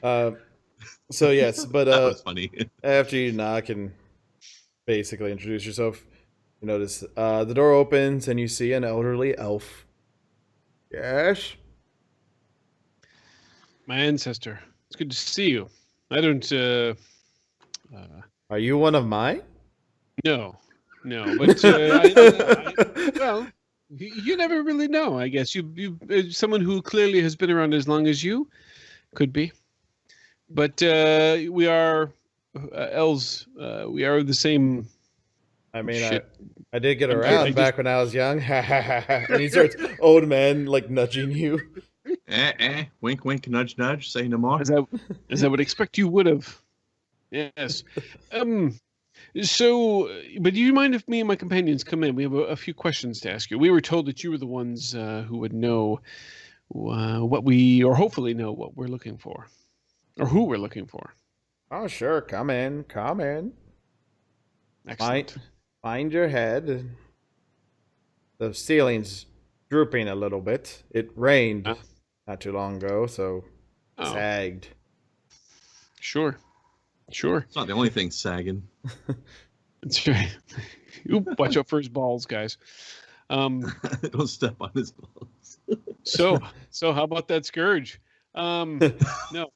Uh, so yes, but That was funny. after you knock and basically introduce yourself, you notice the door opens and you see an elderly elf. Yes. My ancestor. It's good to see you. I don't. Are you one of mine? No, but well, you never really know. I guess you someone who clearly has been around as long as you could be. But we are elves. We are the same. I mean, Shit. I did get I around just back when I was young. And he starts old man like nudging you. Wink, wink, nudge, nudge. Say no more. as I would expect you would have. Yes. So, but do you mind if me and my companions come in? We have a few questions to ask you. We were told that you were the ones who would know what we, or hopefully know what we're looking for, or who we're looking for. Oh sure, come in, come in. Excellent. Find your head. The ceiling's drooping a little bit. It rained not too long ago, so sagged. Sure. It's not the only thing sagging. That's right. Oop, watch out for his balls, guys. Don't step on his balls. So how about that scourge? No.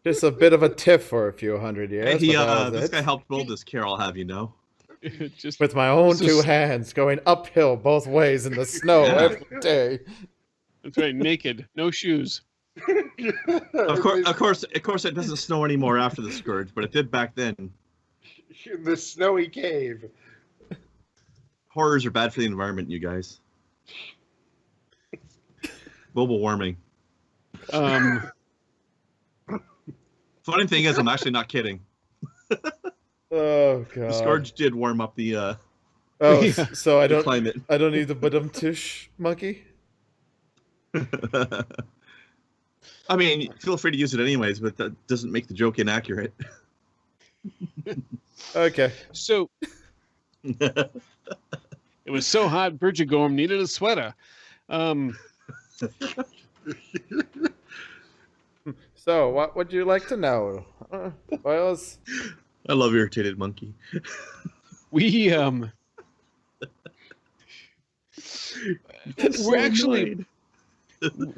Just a bit of a tiff for a few hundred years. This guy helped build this care, I'll have you know. Just with my own two hands, going uphill both ways in the snow every day. That's right, naked, no shoes. Of course, it doesn't snow anymore after the scourge, but it did back then. The snowy cave. Horrors are bad for the environment, you guys. Global warming. Funny thing is, I'm actually not kidding. Oh god. The scourge did warm up the. So I don't. Climate. I don't need the badum-tush monkey. I mean, feel free to use it anyways, but that doesn't make the joke inaccurate. Okay. So it was so hot, Gorm needed a sweater. So, what would you like to know? Well, I love irritated monkey. We're actually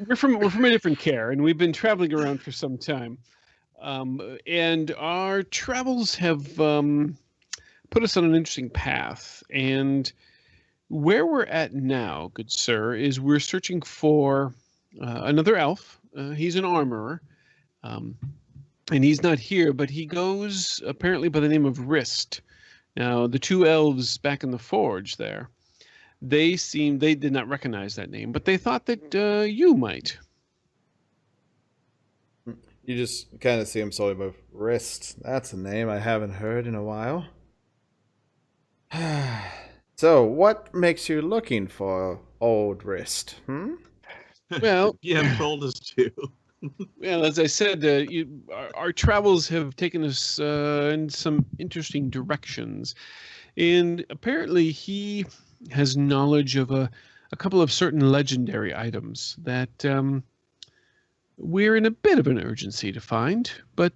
we're from a different care, and we've been traveling around for some time. And our travels have put us on an interesting path. And where we're at now, good sir, is we're searching for another elf. He's an armorer. And he's not here, but he goes apparently by the name of Wrist. Now, the two elves back in the forge there, they did not recognize that name, but they thought that you might. You just kind of see him slowly move. Wrist. That's a name I haven't heard in a while. So, what makes you looking for old Wrist? Well, yeah, told us to. Well, as I said, our travels have taken us in some interesting directions, and apparently he has knowledge of a couple of certain legendary items that we're in a bit of an urgency to find, but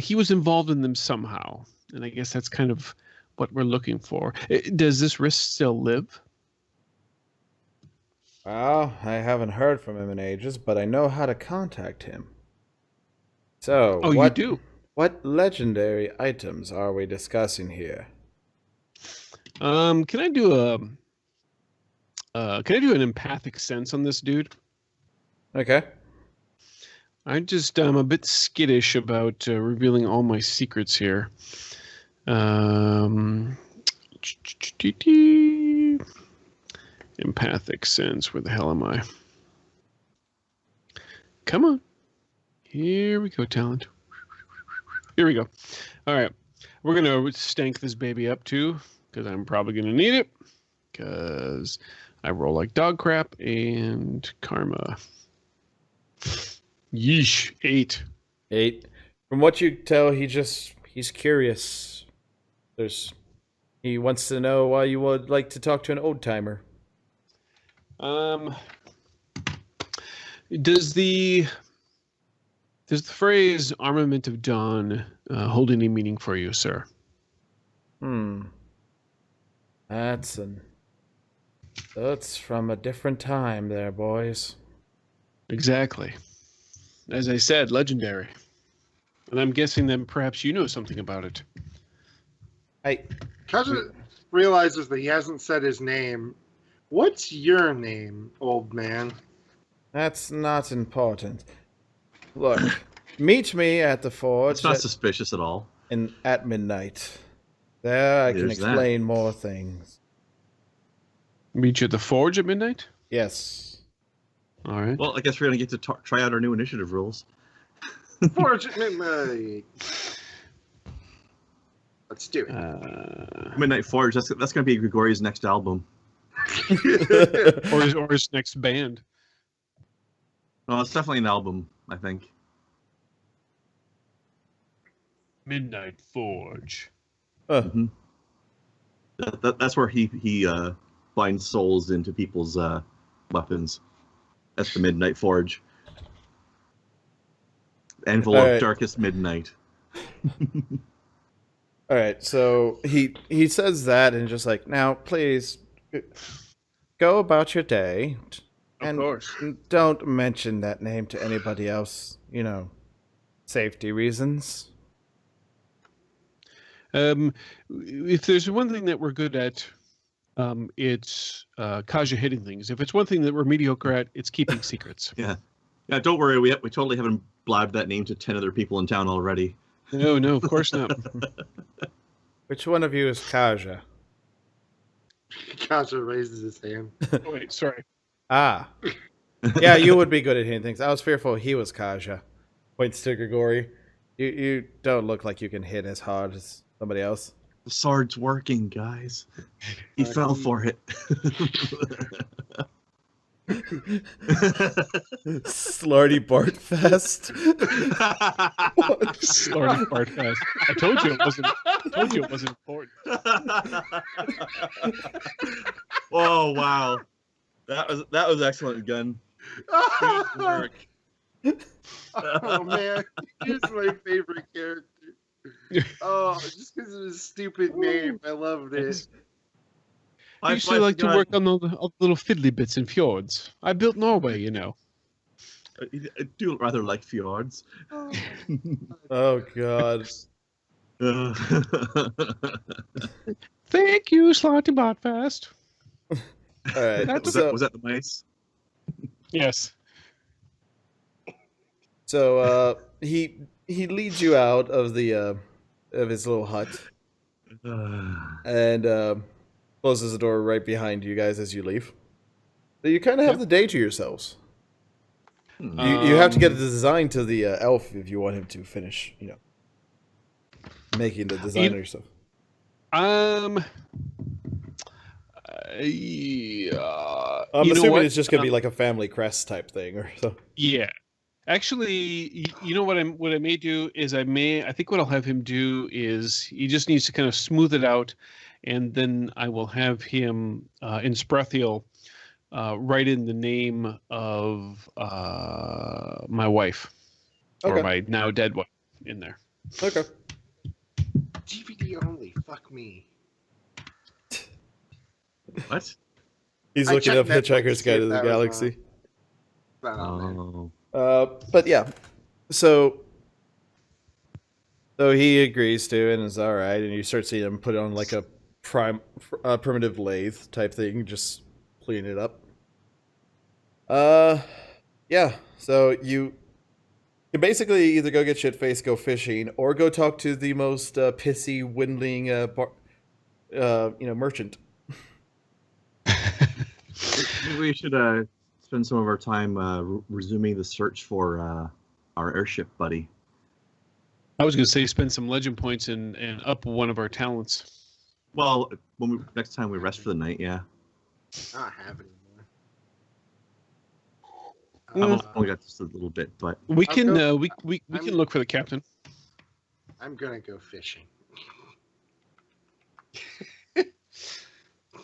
he was involved in them somehow, and I guess that's kind of what we're looking for. Does this Wrist still live? Well, I haven't heard from him in ages, but I know how to contact him. So, you do? What legendary items are we discussing here? Can I do an empathic sense on this dude? Okay. I'm a bit skittish about revealing all my secrets here. Empathic sense. Where the hell am I? Come on. Here we go, talent. Here we go. All right. We're going to stank this baby up too, because I'm probably going to need it, because I roll like dog crap and karma. Yeesh. 8. 8. From what you tell, he's curious. He wants to know why you would like to talk to an old timer. Does the phrase "armament of dawn" hold any meaning for you, sir? That's from a different time there, boys. Exactly. As I said, legendary. And I'm guessing that perhaps you know something about it. Kaja realizes that he hasn't said his name. What's your name, old man? That's not important. Look, meet me at the forge It's not suspicious at all. at midnight. There I can There's that. explain more things. Meet you at the forge at midnight? Yes. All right. Well, I guess we're going to get to try out our new initiative rules. Forge at midnight. Let's do it. Midnight Forge, that's going to be Gregori's next album. or his next band. Well, it's definitely an album, I think. Midnight Forge. Mm-hmm. That's where he binds souls into people's weapons. That's the Midnight Forge. Anvil of Darkest Midnight. All right, so he says that and just like, now please go about your day, and Of course. don't mention that name to anybody else. You know, safety reasons. If there's one thing that we're good at, it's Kaja hitting things. If it's one thing that we're mediocre at, it's keeping secrets. Yeah, don't worry. We totally haven't blabbed that name to 10 other people in town already. No, of course not. Which one of you is Kaja? Kaja raises his hand. Oh, wait, sorry. Ah. Yeah, you would be good at hitting things. I was fearful he was Kaja. Points to Grigori. You don't look like you can hit as hard as somebody else. The sword's working, guys. He fell for it. Slarty Bartfest. Slarty Bartfest. I told you it wasn't important. Oh wow, that was excellent, Gun. Good work. Oh man, he's my favorite character. Oh, just because of his stupid name, I loved it. I used to like to work on all the little fiddly bits in fjords. I built Norway, you know. I do rather like fjords. Oh god. Thank you, Slarty Bartfest. All right. Was that the mice? Yes. So he leads you out of the of his little hut and closes the door right behind you guys as you leave. So you kind of have the day to yourselves. You have to get a design to the elf if you want him to finish, making the design yourself. I'm assuming it's just gonna be like a family crest type thing or so. Yeah. Actually, you know what I may do is I think what I'll have him do is he just needs to kind of smooth it out, and then I will have him in Sprethiel write in the name of my wife, or my now dead wife, in there. Okay. DVD only. Fuck me. What? He's looking up Hitchhiker's Guide to the Galaxy. Oh. But yeah, so he agrees to and is all right, and you start seeing him put on like a primitive lathe type thing, just clean it up. Yeah. So you can basically either go get shit-faced, go fishing, or go talk to the most pissy, windling, merchant. Maybe we should spend some of our time resuming the search for our airship buddy. I was going to say spend some legend points and up one of our talents. Well, next time we rest for the night, yeah. I don't have any I've only got just a little bit, but we can look for the captain. I'm gonna go fishing.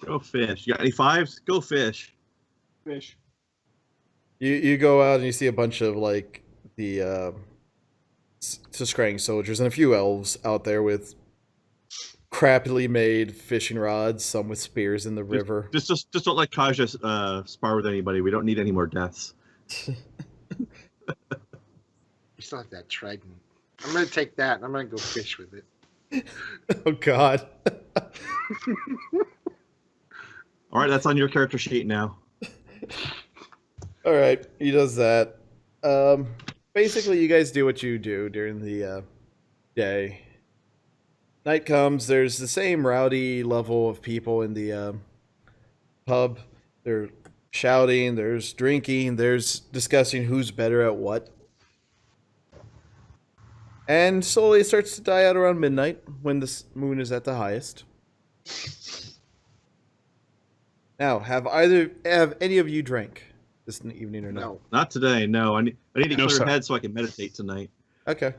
Go fish. You got any fives? Go fish. Fish. You go out and you see a bunch of like the scrying soldiers and a few elves out there with crappily made fishing rods, some with spears in the river. Just don't let Kaja spar with anybody. We don't need any more deaths. We still have that trident. I'm gonna take that and I'm gonna go fish with it. Oh God. All right, that's on your character sheet now. All right, he does that. Basically, you guys do what you do during the day. Night comes. There's the same rowdy level of people in the pub. They're shouting. There's drinking. There's discussing who's better at what. And slowly it starts to die out around midnight when the moon is at the highest. Now, have any of you drank this evening or not? No. Not today. No, I need to No, clear sir. head so I can meditate tonight. Okay.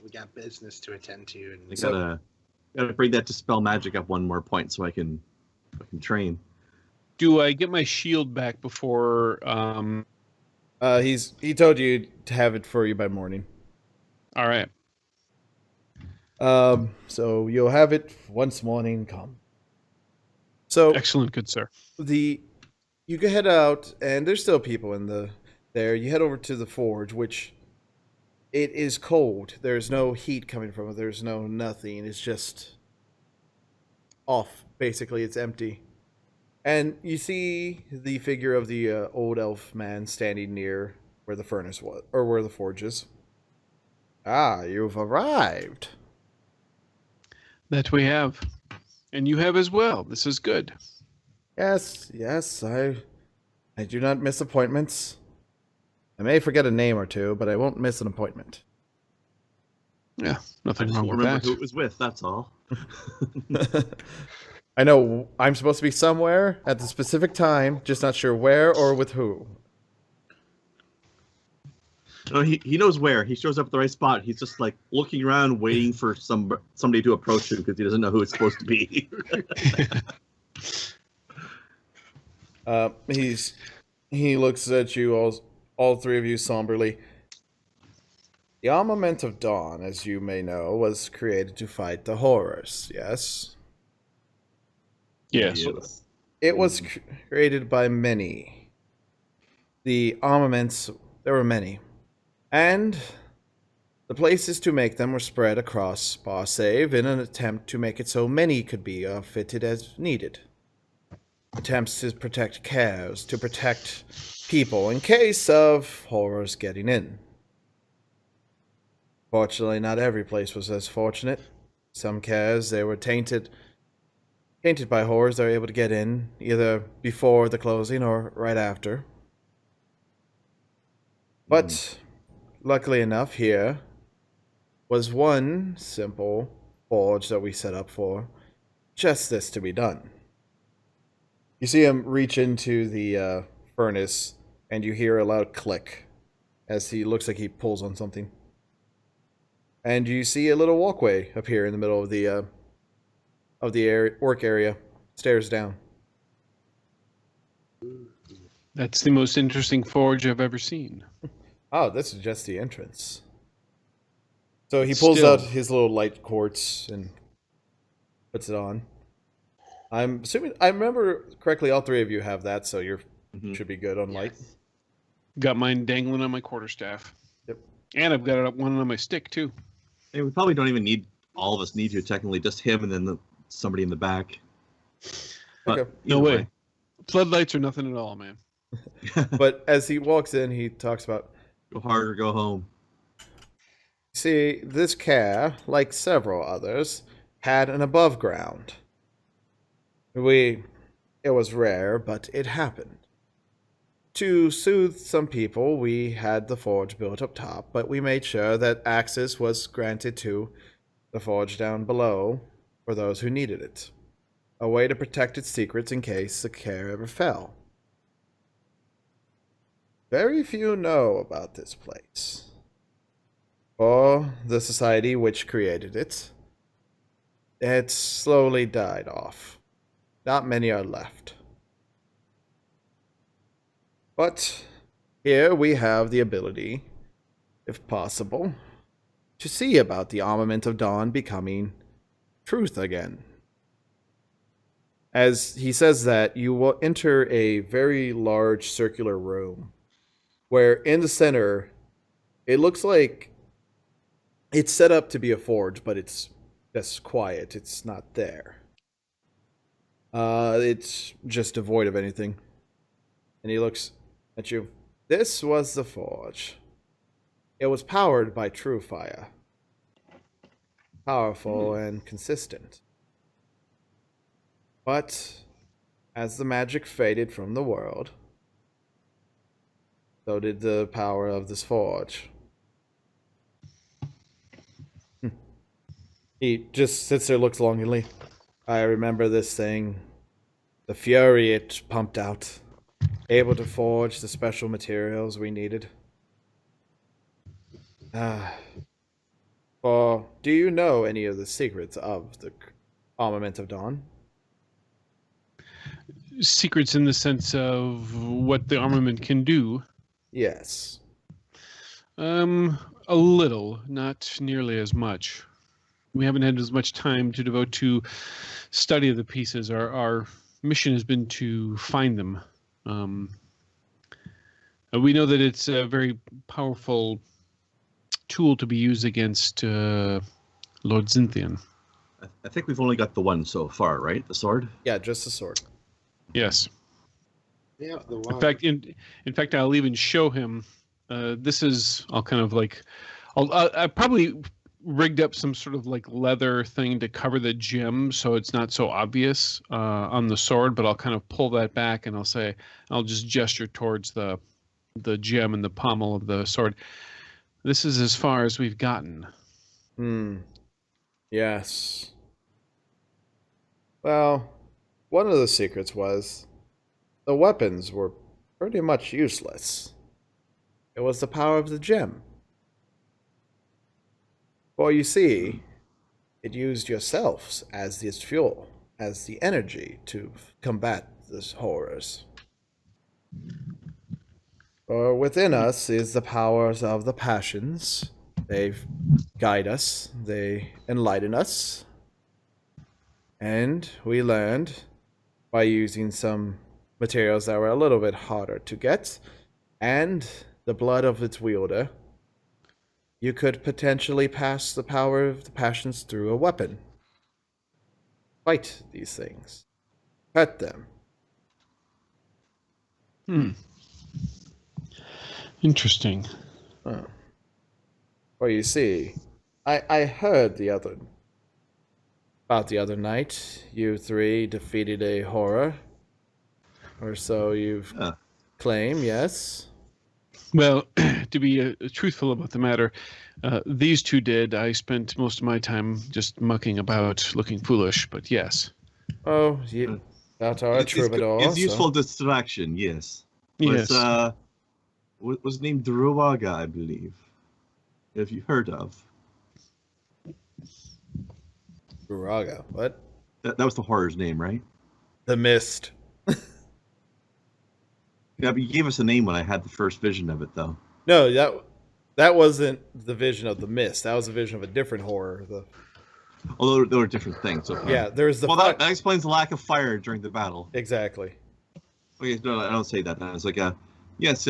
We got business to attend to, I and gotta bring that dispel magic up one more point so I can train. Do I get my shield back before? He told you to have it for you by morning. All right. So you'll have it once morning come. So Excellent, good sir. you can head out, and there's still people in there. You head over to the forge, which it is cold. There's no heat coming from it. There's no nothing. It's just off. Basically, it's empty. And you see the figure of the old elf man standing near where the furnace was, or where the forge is. Ah, you've arrived. That we have. And you have as well. This is good. Yes, I do not miss appointments. I may forget a name or two, but I won't miss an appointment. Yeah, I nothing just wrong won't with remember that. who it was with. That's all. I know I'm supposed to be somewhere at the specific time, just not sure where or with who. No, he knows where. He shows up at the right spot. He's just like looking around, waiting for somebody to approach him because he doesn't know who it's supposed to be. He looks at you all three of you somberly. The armament of Dawn, as you may know, was created to fight the horrors, yes? Yes. It was created by many. The armaments, there were many. And the places to make them were spread across Barsaive in an attempt to make it so many could be fitted as needed. Attempts to protect cares, to protect people in case of horrors getting in. Fortunately, not every place was as fortunate. Some cares, they were tainted by horrors, they were able to get in, either before the closing or right after. But, luckily enough, here was one simple forge that we set up for just this to be done. You see him reach into the furnace, and you hear a loud click as he looks like he pulls on something. And you see a little walkway appear in the middle of the work area, stairs down. That's the most interesting forge I've ever seen. Oh, this is just the entrance. So he pulls out his little light quartz and puts it on. I'm assuming I remember correctly. All three of you have that, so you should be good on light. Got mine dangling on my quarterstaff. Yep. And I've got one on my stick too. Hey, we probably don't even need all of us need to technically, just him and then somebody in the back. But Okay. No either way. Floodlights are nothing at all, man. But as he walks in, he talks about, Go hard or go home. see, this care, like several others, had an above ground. It was rare, but it happened. To soothe some people, we had the forge built up top, but we made sure that access was granted to the forge down below for those who needed it. A way to protect its secrets in case the care ever fell. Very few know about this place. Or the society which created it. It slowly died off. Not many are left. But here we have the ability, if possible, to see about the armament of dawn becoming truth again. As he says that, you will enter a very large circular room where in the center it looks like it's set up to be a forge, but it's just quiet. It's not there. It's just devoid of anything. And he looks at you. This was the forge. It was powered by true fire. Powerful and consistent. But as the magic faded from the world, so did the power of this forge. He just sits there, looks longingly. I remember this thing. The fury it pumped out. Able to forge the special materials we needed. Or do you know any of the secrets of the armament of dawn? Secrets in the sense of what the armament can do. Yes. A little, not nearly as much. We haven't had as much time to devote to study of the pieces. Our mission has been to find them. We know that it's a very powerful tool to be used against Lord Zynthian. I think we've only got the one so far, right? The sword? Yeah, just the sword. Yes. Yeah, the one. In fact, I'll even show him. This is. I'll kind of like. I probably rigged up some sort of like leather thing to cover the gem, so it's not so obvious on the sword. But I'll kind of pull that back, and I'll just gesture towards the gem and the pommel of the sword. This is as far as we've gotten. Yes. Well, one of the secrets was the weapons were pretty much useless. It was the power of the gem. For you see, it used yourselves as its fuel, as the energy to combat these horrors. For within us is the powers of the passions. They guide us, they enlighten us. And we learned by using some materials that were a little bit harder to get, and the blood of its wielder, you could potentially pass the power of the passions through a weapon. Fight these things. Hurt them. Interesting. Oh. Well, you see, I heard about the other night. You three defeated a horror. Or so you've claim, yes? Well, to be truthful about the matter, these two did. I spent most of my time just mucking about, looking foolish, but yes. Oh, you that are a troubadour. It's useful distraction, yes. Yes. Was named Druaga, I believe. Have you heard of? Buraga. What? That was the horror's name, right? The Mist. Yeah, but you gave us a name when I had the first vision of it, though. No, that wasn't the vision of the Mist. That was a vision of a different horror. Although there were different things. Okay. Yeah, there's the. Well, that explains the lack of fire during the battle. Exactly. Okay, no, I don't say that. It's like yes,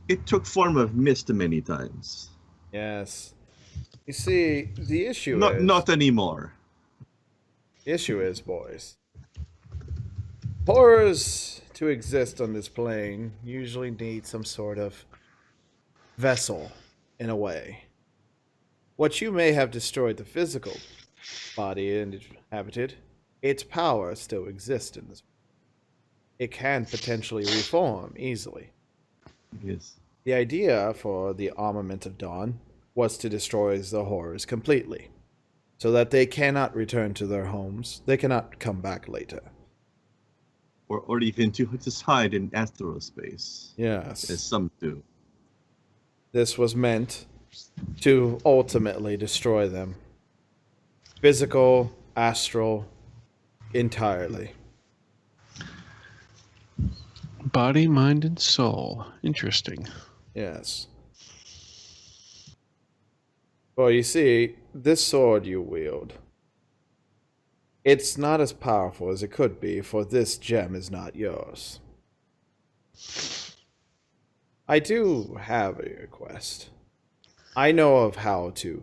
it took form of mist many times. Yes. You see, the issue Not is not anymore. the issue is, boys. Horrors to exist on this plane usually need some sort of vessel, in a way. What you may have destroyed the physical body and inhabited, its power still exists in this. It can potentially reform easily. Yes. The idea for the armament of dawn was to destroy the horrors completely, so that they cannot return to their homes. They cannot come back later. Or even to just hide in astrospace, Yes. as some do. This was meant to ultimately destroy them. Physical, astral, entirely. Body, mind, and soul. Interesting. Yes. Well, you see, this sword you wield, it's not as powerful as it could be, for this gem is not yours. I do have a request. I know of how to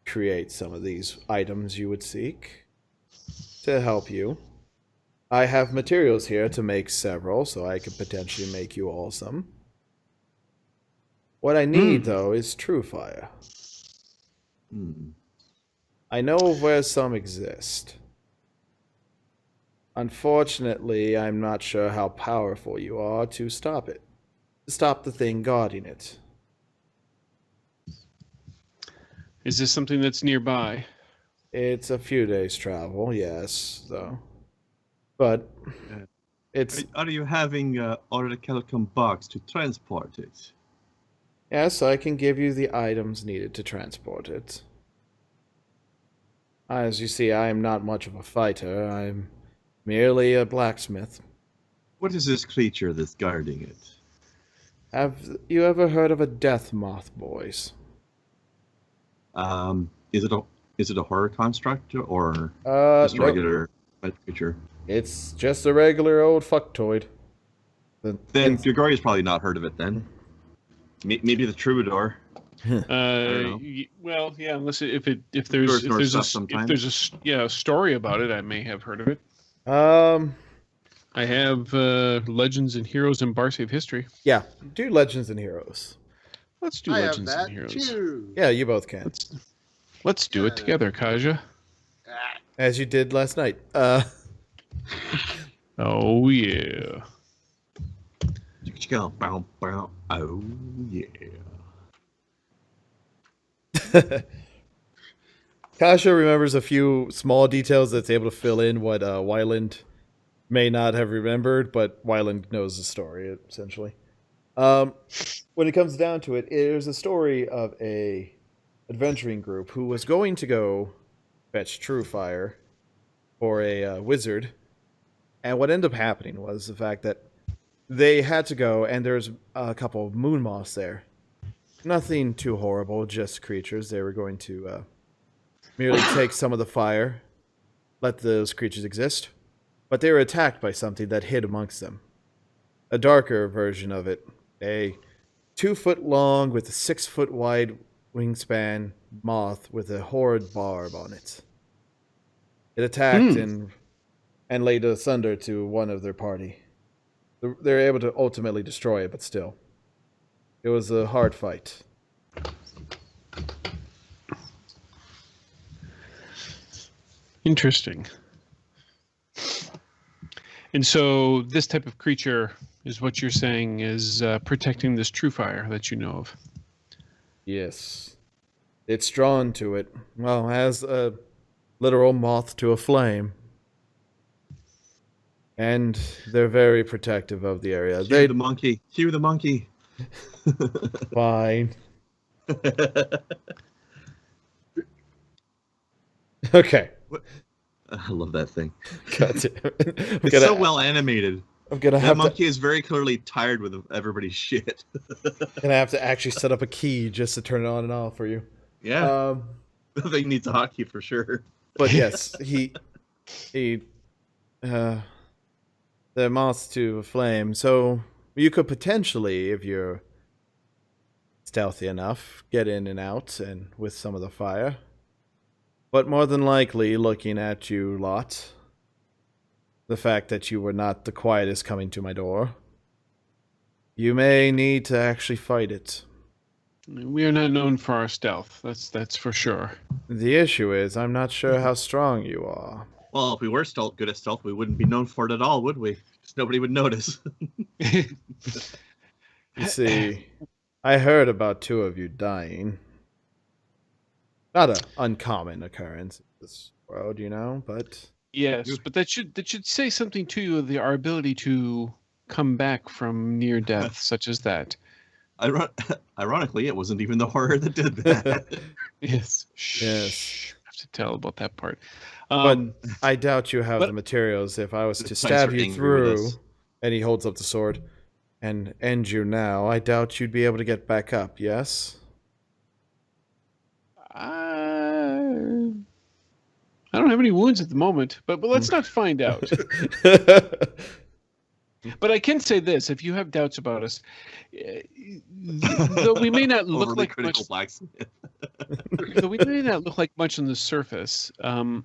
create some of these items you would seek to help you. I have materials here to make several, so I could potentially make you all some. What I need, though, is true fire. I know where some exist. Unfortunately, I'm not sure how powerful you are to stop it. To stop the thing guarding it. Is this something that's nearby? It's a few days' travel, yes, though. But it's... Are you having Orichalcum box to transport it? Yes, I can give you the items needed to transport it. As you see, I am not much of a fighter. I'm merely a blacksmith. What is this creature that's guarding it? Have you ever heard of a death moth, boys? Is it a horror construct or just a No. regular creature? It's just a regular old fucktoid. Then Gregori's probably not heard of it then. Maybe the troubadour. Well, yeah. Unless if there's a story about it, I may have heard of it. I have Legends and Heroes and Barsaive history. Yeah, do Legends and Heroes. Let's do I Legends have that and Heroes. too. Yeah, you both can. Let's do it together, Kaja. As you did last night. Oh yeah. Oh yeah. Kasha remembers a few small details that's able to fill in what Wyland may not have remembered, but Wyland knows the story, essentially. When it comes down to it, there's a story of a adventuring group who was going to go fetch true fire for a wizard, and what ended up happening was the fact that they had to go, and there's a couple of moon moths there. Nothing too horrible, just creatures. They were going to merely take some of the fire, let those creatures exist, but they were attacked by something that hid amongst them. A darker version of it, a 2-foot long with a 6-foot wide wingspan moth with a horrid barb on it. It attacked and laid asunder to one of their party. They were able to ultimately destroy it, but still. It was a hard fight. Interesting. And so this type of creature is what you're saying is protecting this true fire that you know of. Yes. It's drawn to it. Well, as a literal moth to a flame. And they're very protective of the area. Cue the monkey. Cue the monkey. Fine. Okay. I love that thing. Got it. It's so well animated. I'm gonna That have monkey is very clearly tired with everybody's shit. gonna have to actually set up a key just to turn it on and off for you. Yeah. The thing needs a hotkey for sure. But yes, he the moth to a flame. So you could potentially, if you're stealthy enough, get in and out and with some of the fire. But more than likely, looking at you lot, the fact that you were not the quietest coming to my door, you may need to actually fight it. We are not known for our stealth. That's for sure. The issue is, I'm not sure how strong you are. Well, if we were good at stealth, we wouldn't be known for it at all, would we? Because nobody would notice. You see, I heard about 2 of you dying. Not an uncommon occurrence in this world, you know, but... Yes, but that should say something to you of our ability to come back from near death, such as that. Ironically, it wasn't even the horror that did that. Yes. Yes. I have to tell about that part. But I doubt you have the materials. If I was to stab you through, and he holds up the sword, and end you now, I doubt you'd be able to get back up, yes? I don't have any wounds at the moment, but let's not find out. But I can say this: if you have doubts about us, though we may not look Overly like critical much, blacksmith. though we may not look like much on the surface, I'll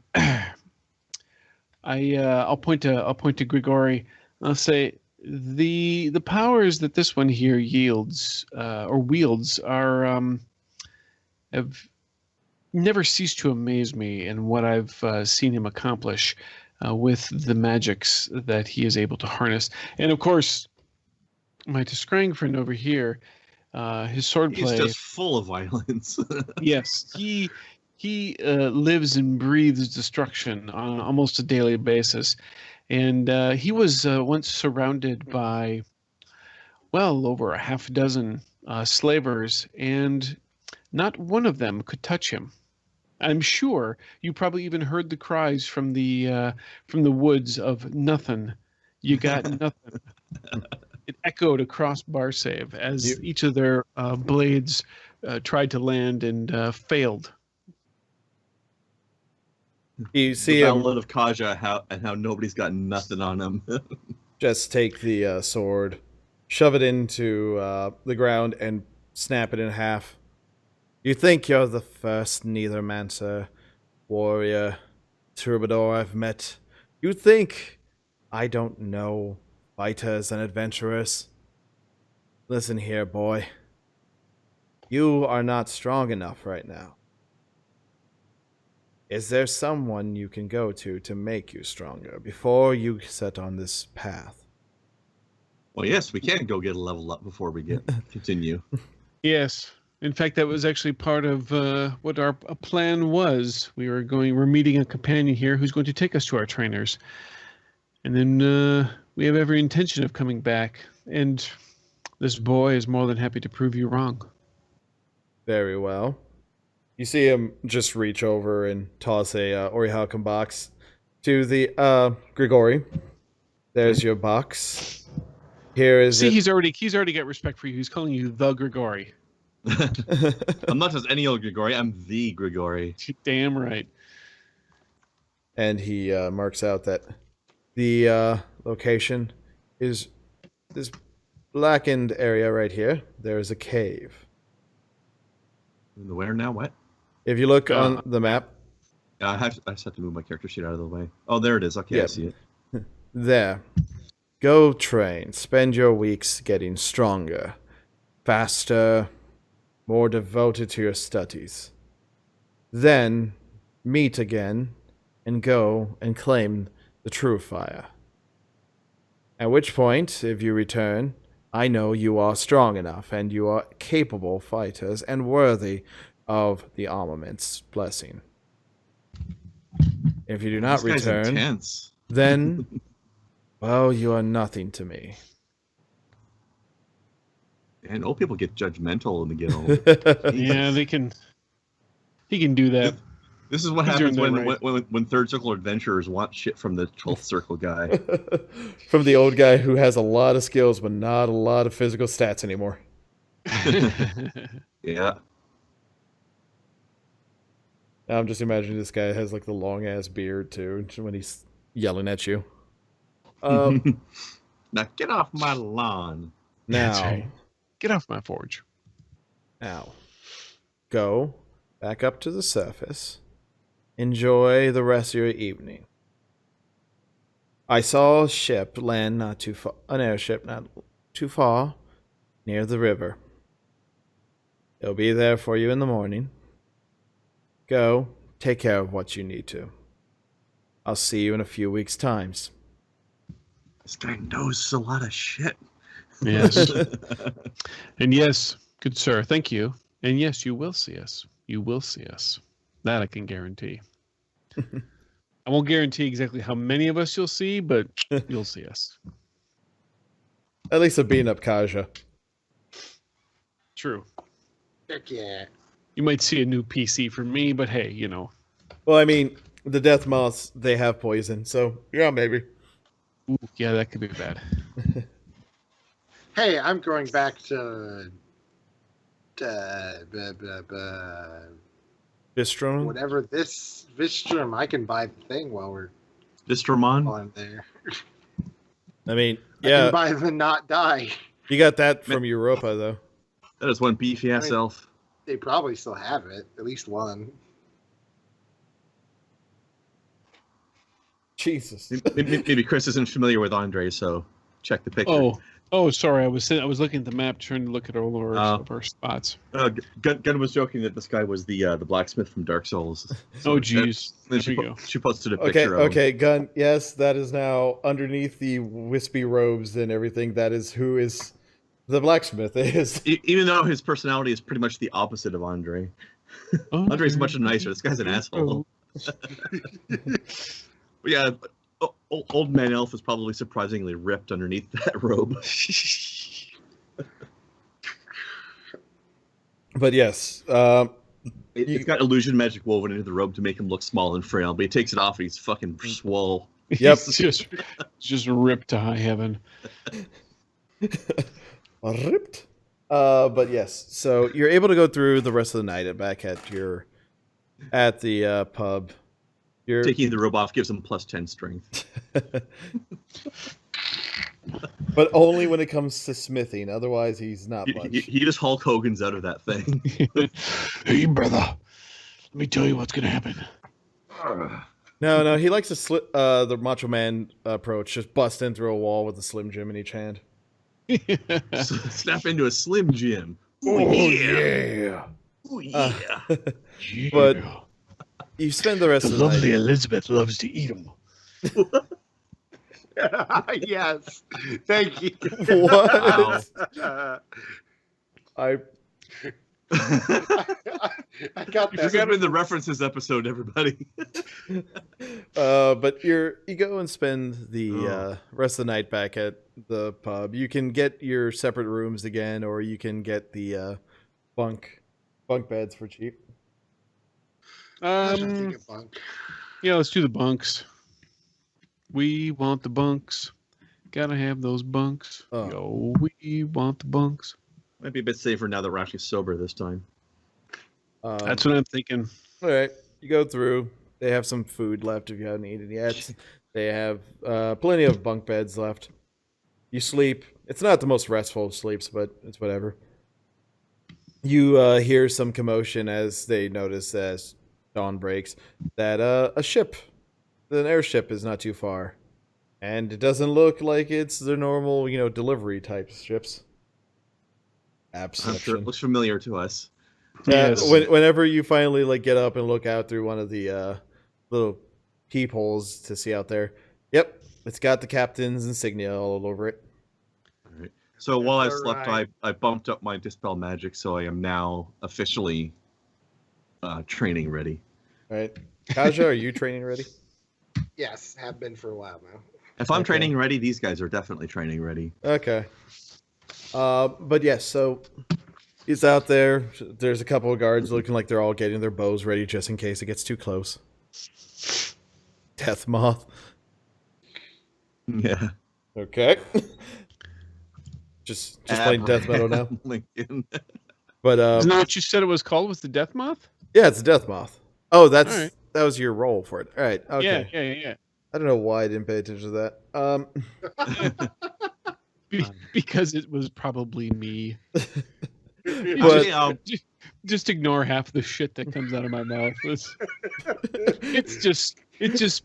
point to Grigori. I'll say the powers that this one here yields or wields are have never ceased to amaze me in what I've seen him accomplish with the magics that he is able to harness. And of course, my Tiskrang friend over here, his swordplay. He's just full of violence. Yes, he lives and breathes destruction on almost a daily basis, and he was once surrounded by, well, over a half dozen slavers, and not one of them could touch him. I'm sure you probably even heard the cries from the woods of "Nothing, you got nothing." It echoed across Barsaive as each of their blades tried to land and failed. You see the him Ballad of Kaja, how nobody's got nothing on him. just take the sword, shove it into the ground, and snap it in half. You think you're the first Neithermancer, warrior, troubadour I've met. You think I don't know fighters and adventurers. Listen here, boy. You are not strong enough right now. Is there someone you can go to make you stronger before you set on this path? Well, yes, we can go get a level up before we continue. Yes. In fact, that was actually part of what our plan was. We're meeting a companion here who's going to take us to our trainers. And then we have every intention of coming back. And this boy is more than happy to prove you wrong. Very well. You see him just reach over and toss a Orihauken box to the Grigori. There's your box. Here is See, he's already got respect for you. He's calling you the Grigori. I'm not just any old Grigori, I'm the Grigori. Damn right. And he marks out that the location is this blackened area right here. There is a cave. Where now? What? If you look on the map. I just have to move my character sheet out of the way. Oh, there it is. Okay, I see it. There. Go train. Spend your weeks getting stronger, faster, more devoted to your studies. Then meet again and go and claim the true fire. At which point, if you return, I know you are strong enough and you are capable fighters and worthy of the armament's blessing. If you do not This guy's return, intense. then, well, you are nothing to me. And old people get judgmental when they get old. Yeah, he can do that. This is what He's happens doing that when third circle adventurers want shit from the 12th circle guy. From the old guy who has a lot of skills but not a lot of physical stats anymore. Yeah. Now I'm just imagining this guy has like the long ass beard too when he's yelling at you. Now get off my lawn. That's Now, right. Get off my forge. now, go back up to the surface. Enjoy the rest of your evening. I saw a ship land not too far, an airship not too far, near the river. It'll be there for you in the morning. Go, take care of what you need to. I'll see you in a few weeks' times. This guy knows a lot of shit. Yes. And yes, good sir, thank you. And yes, you will see us. You will see us. That I can guarantee. I won't guarantee exactly how many of us you'll see, but you'll see us. At least a beating up Kaja. True. Heck yeah. You might see a new PC from me, but hey, you know. Well, I mean, the death moths, they have poison, so yeah, maybe. Ooh, yeah, that could be bad. Hey, I'm going back to blah, blah, blah, Bistron? whatever this Vistrom. I can buy the thing while we're Bistromon? on there. I mean, I yeah, can buy the not die. you got that from Europa, though. That is one beefy ass elf. They probably still have it, at least one. Jesus. Maybe Chris isn't familiar with Andre, so check the picture. Oh, sorry. I was looking at the map, trying to look at all of our spots. Gunn was joking that this guy was the blacksmith from Dark Souls. Oh, geez. Then There we go. she posted a Okay, picture of him. okay, Gun. Yes, that is now underneath the wispy robes and everything. That is who is the blacksmith is. Even though his personality is pretty much the opposite of Andre. Andre's much nicer. This guy's an asshole. But yeah, old man elf is probably surprisingly ripped underneath that robe. But yes, It's got illusion magic woven into the robe to make him look small and frail, but he takes it off and he's fucking swole. Yep. It's just ripped to high heaven. ripped. But yes, so you're able to go through the rest of the night back at the pub. You're Taking the robe off gives him plus 10 strength. but only when it comes to smithing. Otherwise, he's not much. He just Hulk Hogan's out of that thing. Hey, brother. Let me tell you what's going to happen. No, he likes the Macho Man approach, just bust in through a wall with a Slim Jim in each hand. Snap into a Slim Jim. Oh, yeah. Oh, yeah. But you spend the rest of the night. Elizabeth loves to eat them. Yes. Thank you. What? Wow. I got You forgot in the references episode, everybody. But you go and spend the rest of the night back at the pub. You can get your separate rooms again, or you can get the bunk beds for cheap. Yeah, let's do the bunks. We want the bunks. Gotta have those bunks. Oh. Yo, we want the bunks. Might be a bit safer now that we're actually sober this time. That's what I'm thinking. All right, you go through. They have some food left if you haven't eaten yet. They have plenty of bunk beds left. You sleep. It's not the most restful of sleeps, but it's whatever. You hear some commotion as they notice as dawn breaks that an airship is not too far. And it doesn't look like it's the normal, delivery type ships. I'm Absorption. sure it looks familiar to us. Yes. Whenever you finally get up and look out through one of the little peepholes to see out there, yep, it's got the captain's insignia all over it. All right. So while I All slept, right. I bumped up my dispel magic, so I am now officially training ready. All right, Kaja, are you training ready? Yes, have been for a while now. If I'm Okay. training ready, these guys are definitely training ready. Okay. But yes, so he's out there. There's a couple of guards looking like they're all getting their bows ready just in case it gets too close. Death moth. Yeah. Okay. just playing death metal now. Lincoln. But Isn't that what you said it was called? Was the death moth? yeah, it's a death moth. Oh, that All right. was your role for it. All right. Okay. Yeah. I don't know why I didn't pay attention to that. Because it was probably me. But Just ignore half the shit that comes out of my mouth. It's just.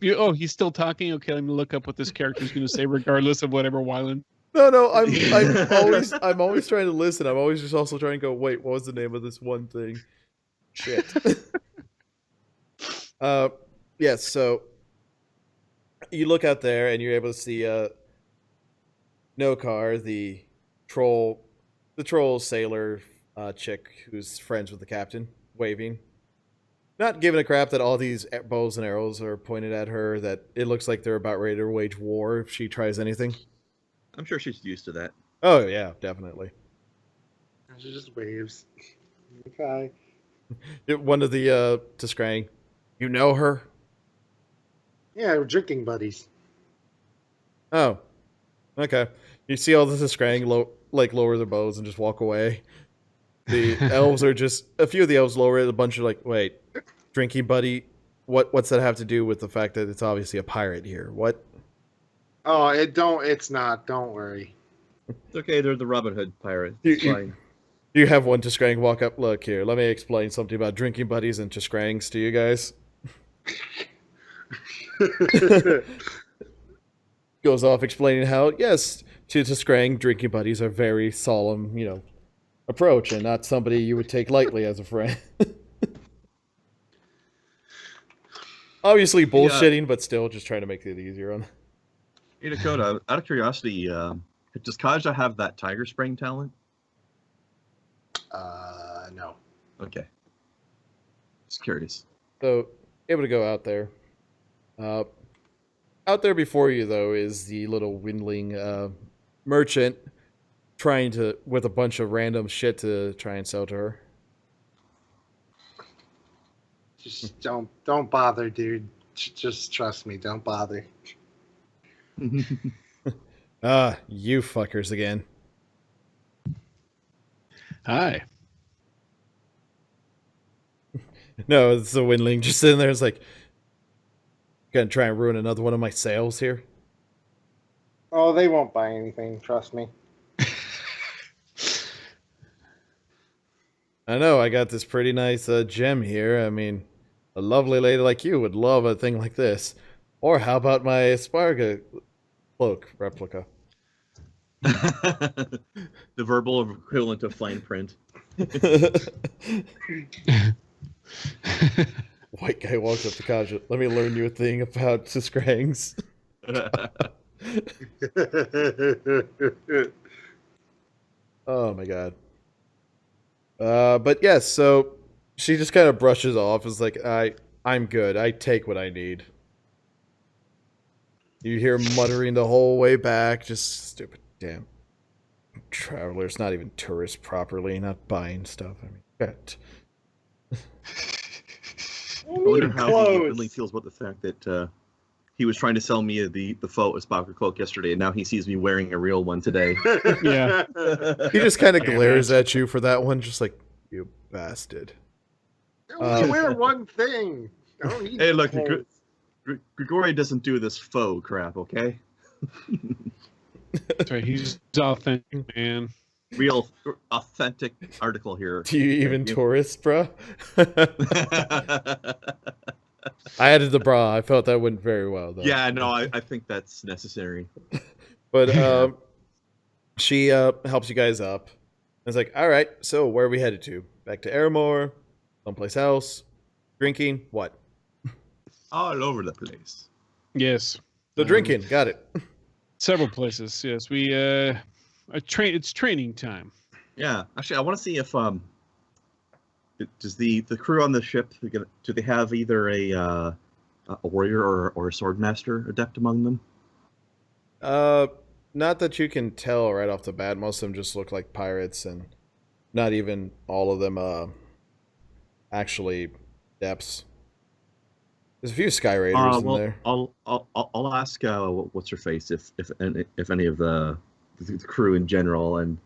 Oh, he's still talking. Okay, let me look up what this character's going to say, regardless of whatever Wyland. no, I'm always trying to listen. I'm always just also trying to go, wait, what was the name of this one thing? Shit. Yes, so you look out there and you're able to see Nokar, the troll sailor chick who's friends with the captain, waving. Not giving a crap that all these bows and arrows are pointed at her, that it looks like they're about ready to wage war if she tries anything. I'm sure she's used to that. Oh, yeah, definitely. She just waves. Okay. One of the Tiskrang, you know her? Yeah, we're drinking buddies. Oh, okay. You see all the Tiskrang like lower their bows and just walk away. The elves are just a few of the elves lower it. A bunch are like, wait, drinking buddy. What's that have to do with the fact that it's obviously a pirate here? What? Oh, it's not. Don't worry. It's okay. They're the Robin Hood pirates. You- It's you- fine. You have one Tiskrang walk up. Look here. Let me explain something about drinking buddies and Tiskrangs to you guys. Goes off explaining how, yes, to Tiskrang, drinking buddies are very solemn, approach and not somebody you would take lightly as a friend. Obviously bullshitting, but still just trying to make it easier on. Hey, Dakota, out of curiosity, does Kaja have that tiger spring talent? No. Okay. Just curious. So, able to go out there. Out there before you, though, is the little windling merchant trying to, with a bunch of random shit to try and sell to her. Just don't bother, dude. Just trust me. Don't bother. Ah, you fuckers again. Hi. No, it's the windling just sitting there. It's like, gonna try and ruin another one of my sales here. Oh, they won't buy anything. Trust me. I know, I got this pretty nice gem here. I mean, a lovely lady like you would love a thing like this. Or how about my Sparga cloak replica? The verbal equivalent of fine print. White guy walks up to Kaja. Let me learn you a thing about Tiskrangs. Oh my god. But yes, so she just kind of brushes off. It's like, I'm good. I take what I need. You hear muttering the whole way back. Just stupid damn travelers, not even tourists properly, not buying stuff. I mean, God. I wonder how he really feels about the fact that he was trying to sell me the faux Spocker cloak yesterday, and now he sees me wearing a real one today. Yeah. He just kind of glares at you for that one, just like, you bastard. Only wear one thing. I don't need Hey, look, clothes. Grigori doesn't do this faux crap, okay? That's right. He's authentic, man. Real, authentic article here. Do you even Thank you. tourist, bro? I added the bra. I felt that went very well, though. Yeah, no, I think that's necessary. But she helps you guys up. It's like, all right, so where are we headed to? Back to Aramore? Someplace else? Drinking? What? All over the place. Yes. So drinking. Got it. Several places. Yes. We it's training time. Yeah, actually, I want to see if does the crew on the ship, do they have either a warrior or a swordmaster adept among them? Not that you can tell right off the bat. Most of them just look like pirates, and not even all of them actually depths. There's a few Sky Raiders in there. I'll ask what's her face if any of the crew in general, and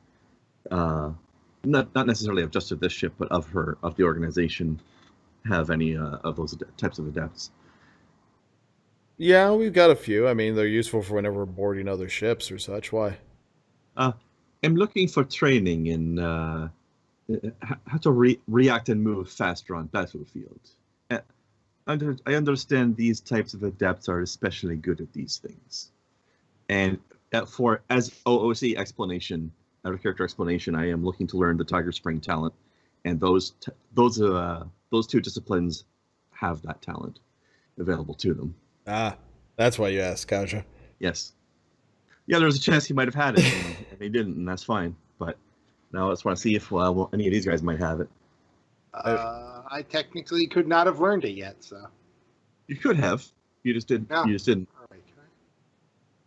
not necessarily of just of this ship, but of the organization, have any of those types of adepts. Yeah, we've got a few. I mean, they're useful for whenever we're boarding other ships or such. Why? I'm looking for training in how to react and move faster on battlefields. I understand these types of adepts are especially good at these things. And as OOC explanation, out of character explanation, I am looking to learn the Tiger Spring talent, and those two disciplines have that talent available to them. Ah, that's why you asked, Kaja. Yes. Yeah, there was a chance he might have had it, and he didn't, and that's fine. But now I just want to see if any of these guys might have it. I technically could not have learned it yet, so. You could have. You just didn't. No. You just didn't. All right, can I?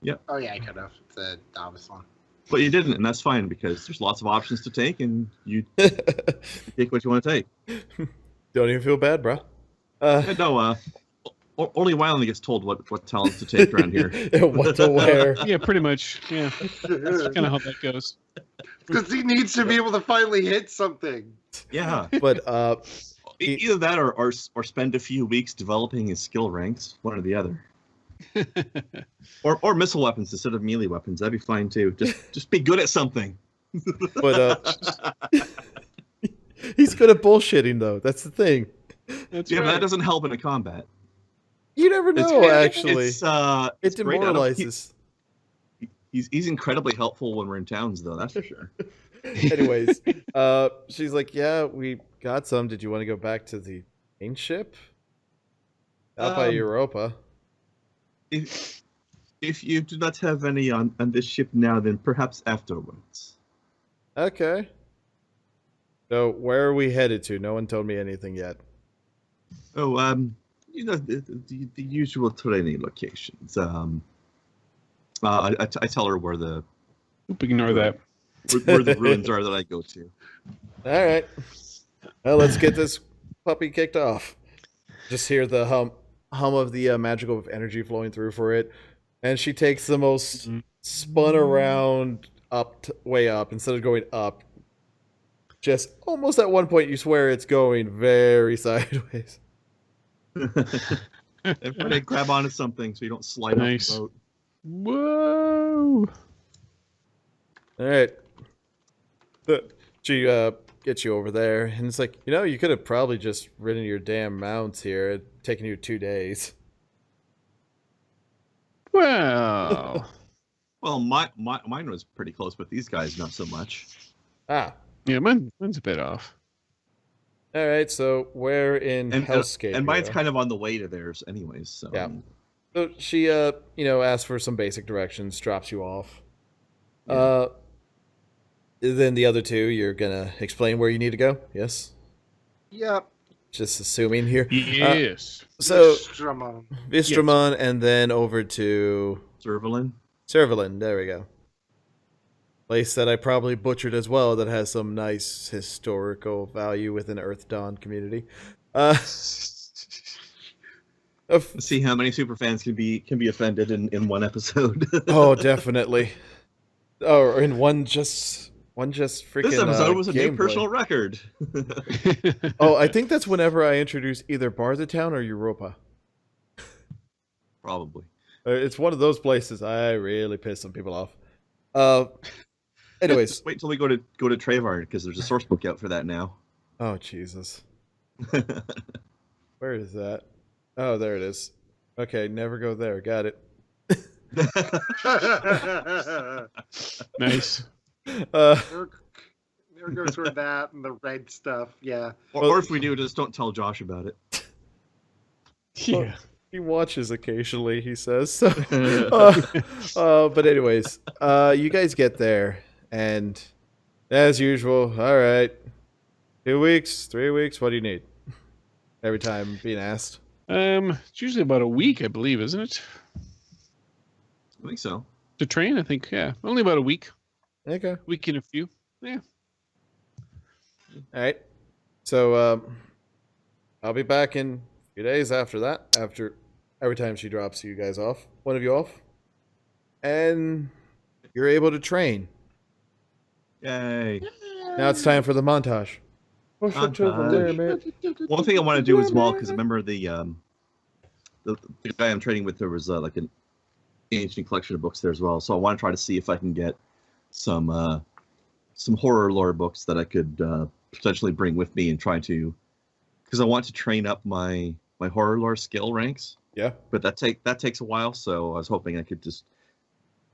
Yep. Oh yeah, I could have. It's a novice one. But you didn't, and that's fine because there's lots of options to take, and you take what you want to take. Don't even feel bad, bro. No, Only Wyland gets told what talents to take around here. What to wear. Yeah, pretty much. Yeah, that's kind of how that goes. Because he needs to be able to finally hit something. Yeah. But Either that or spend a few weeks developing his skill ranks, one or the other. Or missile weapons instead of melee weapons. That'd be fine too. Just be good at something. but he's good at bullshitting though. That's the thing. That's Yeah, right. but that doesn't help in a combat. You never know. Actually, It's it great. I don't- demoralizes. He's incredibly helpful when we're in towns, though. That's for sure. Anyways, she's like, "Yeah, we got some. Did you want to go back to the main ship? Out by Europa." If you do not have any on this ship now, then perhaps afterwards. Okay. So where are we headed to? No one told me anything yet. Oh, the usual training locations. I tell her where the Ignore that. where the ruins are that I go to. All right. Well, let's get this puppy kicked off. Just hear the hum of the magical energy flowing through for it, and she takes the most spun around way up instead of going up. Just almost at one point, you swear it's going very sideways. Everybody grab onto something so you don't slide Nice. off the boat. Whoa! All right. She gets you over there, and it's like, you could have probably just ridden your damn mounts here. It'd taken you 2 days. Wow. Well, mine was pretty close, but these guys not so much. Ah. Yeah, mine's a bit off. All right, so we're in Hellscape. And mine's here. kind of on the way to theirs, anyways. So Yeah. So she, asks for some basic directions, drops you off. Yeah. Then the other two, you're gonna explain where you need to go. Yes. Yep. Just assuming here. Yes. So Strum Vistramon, and then over to Servalin. Servalin. There we go. Place that I probably butchered as well. That has some nice historical value within Earthdawn community. Let's see how many superfans can be offended in one episode. Oh, definitely. Oh, or in one just freaking. This episode was a new gameplay. personal record. Oh, I think that's whenever I introduce either Barsaive or Europa. Probably. It's one of those places I really piss some people off. Anyways. Wait until we go to Trayvar because there's a source book out for that now. Oh, Jesus. Where is that? Oh, there it is. Okay, never go there. Got it. Nice. There goes toward that and the red stuff. Yeah. Or if we do, just don't tell Josh about it. Yeah. He watches occasionally, he says. So, but anyways, you guys get there, and as usual, all right, 2 weeks, 3 weeks, what do you need? Every time being asked. It's usually about a week, I believe, isn't it? I think so. To train, I think, yeah. Only about a week. Okay. Week and a few. Yeah. All right. So I'll be back in a few days after that. After every time she drops you guys off, one of you off, and you're able to train. Yay. Now it's time for the montage. One thing I want to do as well, because remember the guy I'm trading with, there was like an ancient collection of books there as well. So I want to try to see if I can get some horror lore books that I could potentially bring with me and try to, because I want to train up my horror lore skill ranks. Yeah. But that takes a while, so I was hoping I could just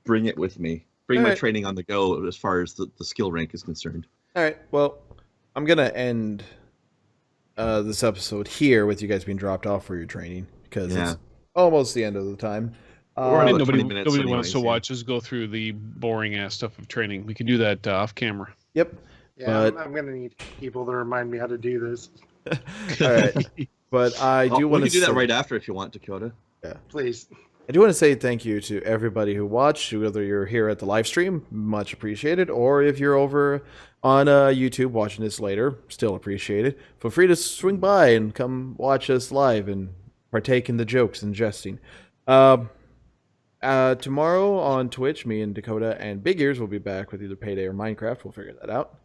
bring it with me, bring All my right. training on the go as far as the skill rank is concerned. All right. Well, I'm gonna end this episode here with you guys being dropped off for your training because it's almost the end of the time. We're And about nobody 20 minutes wants anyways, to yeah. watch us go through the boring ass stuff of training. We can do that off camera. Yep. Yeah, But- I'm gonna need people to remind me how to do this. All right. But I do We want to can do that right after if you want, Dakota. Please. I do want to say thank you to everybody who watched, whether you're here at the live stream, much appreciated, or if you're over on YouTube watching this later, still appreciated. Feel free to swing by and come watch us live and partake in the jokes and jesting. Tomorrow on Twitch, me and Dakota and Big Ears will be back with either Payday or Minecraft. We'll figure that out.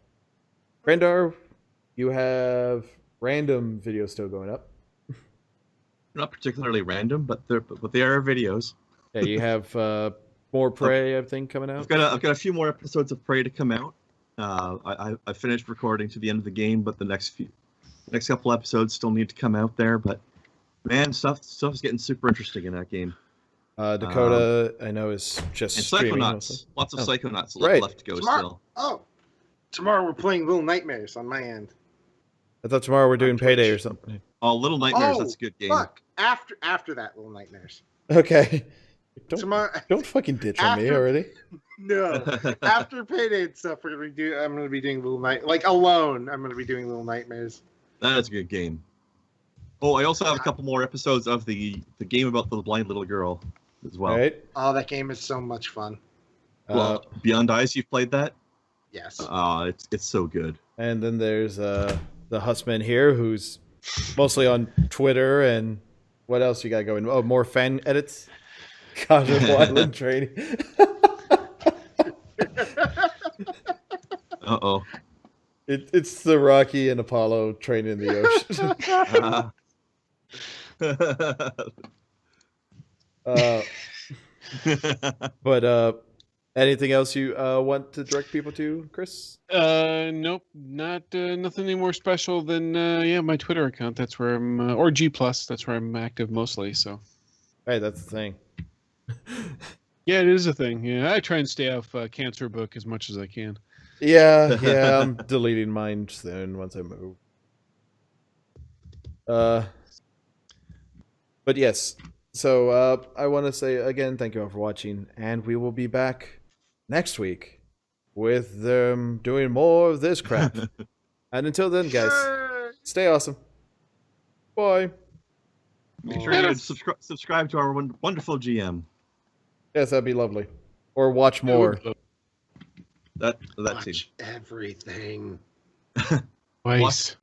Brandar, you have random videos still going up. Not particularly random, but they are videos. Yeah, you have more Prey, I think, coming out. I've got a few more episodes of Prey to come out. I finished recording to the end of the game, but the next couple episodes still need to come out there. But man, stuff's getting super interesting in that game. Dakota, I know, is just and streaming. Psychonauts. Lots of Psychonauts right. left to go Tomorrow, still. Tomorrow we're playing Little Nightmares on my end. I thought tomorrow we're doing On Payday Twitch. or something. Oh, Little Nightmares, that's a good game. Fuck. After that, Little Nightmares. Okay. Tomorrow. Don't fucking ditch on me already. No. After Payday and stuff, I'm gonna be doing alone. I'm gonna be doing Little Nightmares. That is a good game. Oh, I also have a couple more episodes of the game about the blind little girl as well. Right. Oh, that game is so much fun. Well, Beyond Eyes, you've played that? Yes. It's so good. And then there's the Hussman here, who's mostly on Twitter, and what else you got going? Oh, more fan edits. God of Wildland training. Uh-oh. It's the Rocky and Apollo training in the ocean. But anything else you want to direct people to, Chris? Nope, not nothing any more special than my Twitter account. That's where I'm, or G+. That's where I'm active mostly. So, Hey, that's the thing. yeah, it is a thing. Yeah, I try and stay off Cancer Book as much as I can. Yeah, I'm deleting mine soon once I move. But yes, so I want to say again, thank you all for watching, and we will be back next week with them doing more of this crap. And until then, guys, stay awesome. Bye. Make sure you subscribe to our wonderful GM. Yes, that'd be lovely. Or watch more. That too. Watch everything. Twice.